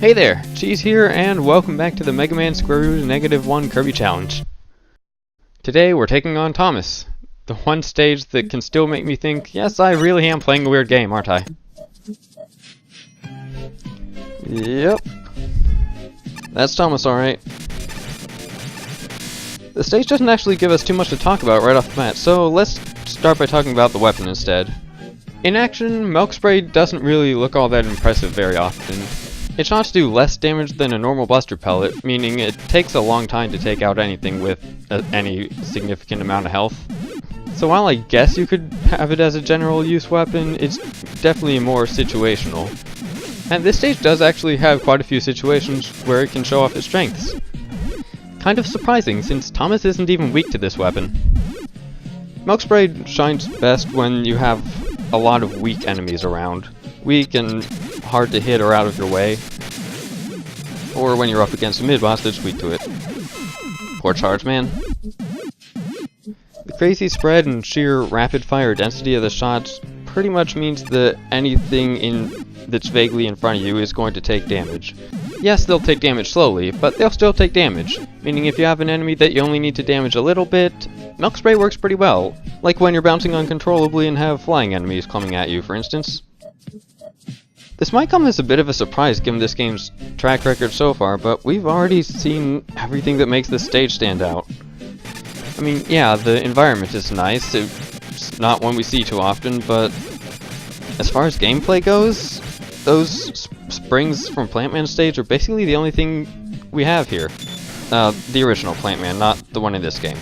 Hey there, Cheese here, and welcome back to the Mega Man SRoN1 Kirby Challenge. Today we're taking on Thomas, the one stage that can still make me think, yes, I really am playing a weird game, aren't I? Yep. That's Thomas, alright. The stage doesn't actually give us too much to talk about right off the bat, so let's start by talking about the weapon instead. In action, Milk Spray doesn't really look all that impressive very often. It shots do less damage than a normal Buster Pellet, meaning it takes a long time to take out anything with any significant amount of health. So while I guess you could have it as a general use weapon, it's definitely more situational. And this stage does actually have quite a few situations where it can show off its strengths. Kind of surprising, since Thomas isn't even weak to this weapon. Milk Spray shines best when you have a lot of weak enemies around. Weak and hard to hit or out of your way. Or when you're up against a mid-boss that's weak to it. Poor charge, man. The crazy spread and sheer rapid-fire density of the shots pretty much means that anything that's vaguely in front of you is going to take damage. Yes, they'll take damage slowly, but they'll still take damage. Meaning if you have an enemy that you only need to damage a little bit, Milk Spray works pretty well. Like when you're bouncing uncontrollably and have flying enemies coming at you, for instance. This might come as a bit of a surprise given this game's track record so far, but we've already seen everything that makes this stage stand out. I mean, yeah, the environment is nice, it's not one we see too often, but as far as gameplay goes, those springs from Plant Man stage are basically the only thing we have here. The original Plant Man, not the one in this game.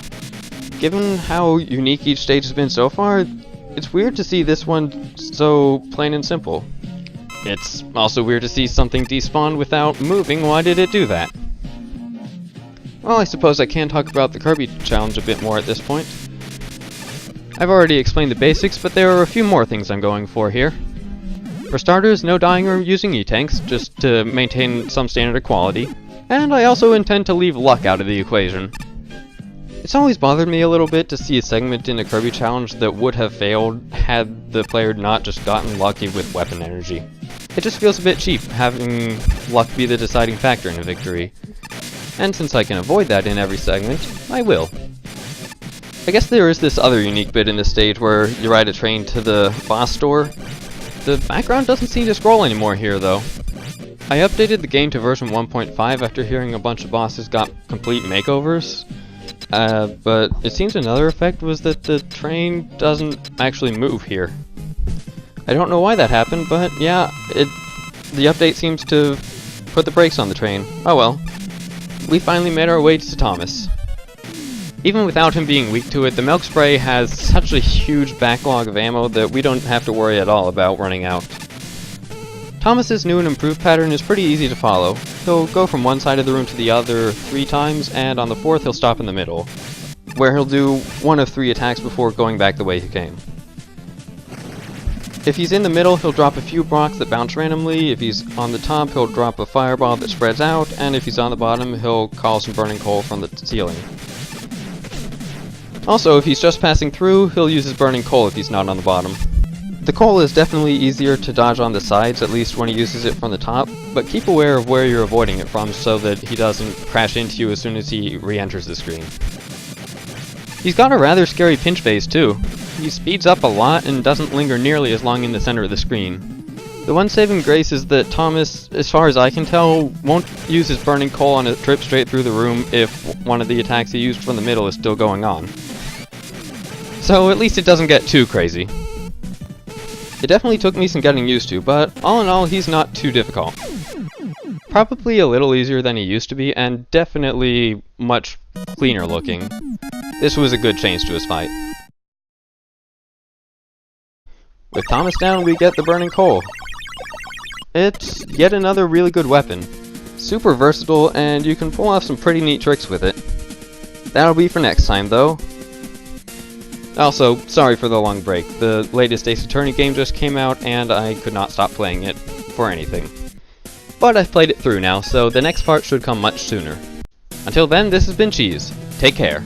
Given how unique each stage has been so far, it's weird to see this one so plain and simple. It's also weird to see something despawn without moving. Why did it do that? Well, I suppose I can talk about the Kirby challenge a bit more at this point. I've already explained the basics, but there are a few more things I'm going for here. For starters, no dying or using E-tanks, just to maintain some standard of quality. And I also intend to leave luck out of the equation. It's always bothered me a little bit to see a segment in a Kirby challenge that would have failed had the player not just gotten lucky with weapon energy. It just feels a bit cheap, having luck be the deciding factor in a victory. And since I can avoid that in every segment, I will. I guess there is this other unique bit in this stage where you ride a train to the boss store. The background doesn't seem to scroll anymore here, though. I updated the game to version 1.5 after hearing a bunch of bosses got complete makeovers. But it seems another effect was that the train doesn't actually move here. I don't know why that happened, but yeah, the update seems to put the brakes on the train. Oh well. We finally made our way to Thomas. Even without him being weak to it, the Milk Spray has such a huge backlog of ammo that we don't have to worry at all about running out. Thomas's new and improved pattern is pretty easy to follow. He'll go from one side of the room to the other 3 times, and on the 4th he'll stop in the middle, where he'll do one of 3 attacks before going back the way he came. If he's in the middle, he'll drop a few blocks that bounce randomly. If he's on the top, he'll drop a fireball that spreads out, and if he's on the bottom, he'll call some burning coal from the ceiling. Also, if he's just passing through, he'll use his burning coal if he's not on the bottom. The coal is definitely easier to dodge on the sides, at least when he uses it from the top, but keep aware of where you're avoiding it from so that he doesn't crash into you as soon as he re-enters the screen. He's got a rather scary pinch phase too. He speeds up a lot and doesn't linger nearly as long in the center of the screen. The one saving grace is that Thomas, as far as I can tell, won't use his burning coal on a trip straight through the room if one of the attacks he used from the middle is still going on. So at least it doesn't get too crazy. It definitely took me some getting used to, but all in all, he's not too difficult. Probably a little easier than he used to be, and definitely much cleaner looking. This was a good change to his fight. With Thomas down, we get the burning coal. It's yet another really good weapon. Super versatile, and you can pull off some pretty neat tricks with it. That'll be for next time, though. Also, sorry for the long break. The latest Ace Attorney game just came out, and I could not stop playing it for anything. But I've played it through now, so the next part should come much sooner. Until then, this has been Cheese. Take care.